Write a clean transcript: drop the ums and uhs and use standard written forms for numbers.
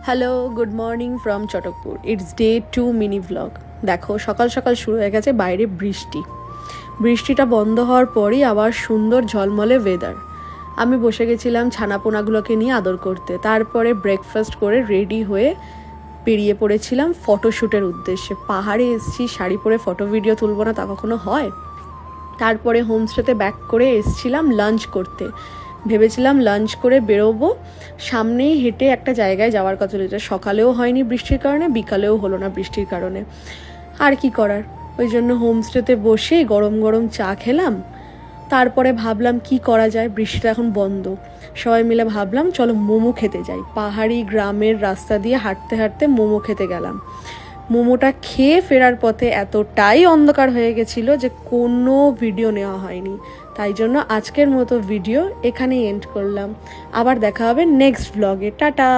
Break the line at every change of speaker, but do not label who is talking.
Hello, good morning from Chatakpur. It's day 2 mini vlog. দেখো সকাল সকাল শুরু হয়ে গেছে বাইরে বৃষ্টিটা বন্ধ হওয়ার পরই আবার সুন্দর ঝলমলে ওয়েদার। আমি বসে গেছিলাম ছানাপোনাগুলোকে নিয়ে আদর করতে। তারপরে ব্রেকফাস্ট করে রেডি হয়ে বেরিয়ে পড়েছিলাম ফটোশ্যুটের উদ্দেশ্যে। পাহাড়ে এসেছি, শাড়ি পরে ফটো ভিডিও তুলবো না তা কখনো হয়? তারপরে হোমস্টেতে ব্যাক করে এসেছিলাম লাঞ্চ করতে। ভেবেছিলাম লাঞ্চ করে বেরোবো, সামনেই হেঁটে একটা জায়গায় যাওয়ার কথা। যেটা সকালেও হয়নি বৃষ্টির কারণে, বিকালেও হলো না বৃষ্টির কারণে। আর কি করার, ওই জন্য হোমস্টেতে বসেই গরম গরম চা খেলাম। তারপরে ভাবলাম কি করা যায়, বৃষ্টিটা এখন বন্ধ। সবাই মিলে ভাবলাম চলো মোমো খেতে যাই। পাহাড়ি গ্রামের রাস্তা দিয়ে হাঁটতে হাঁটতে মোমো খেতে গেলাম। মোমোটা খেয়ে ফেরার পথে এতটাই অন্ধকার হয়ে গেছিলো যে কোনো ভিডিও নেওয়া হয়নি। তাই জন্য আজকের মতো ভিডিও এখানেই এন্ড করলাম। আবার দেখা হবে নেক্সট ব্লগে। টাটা।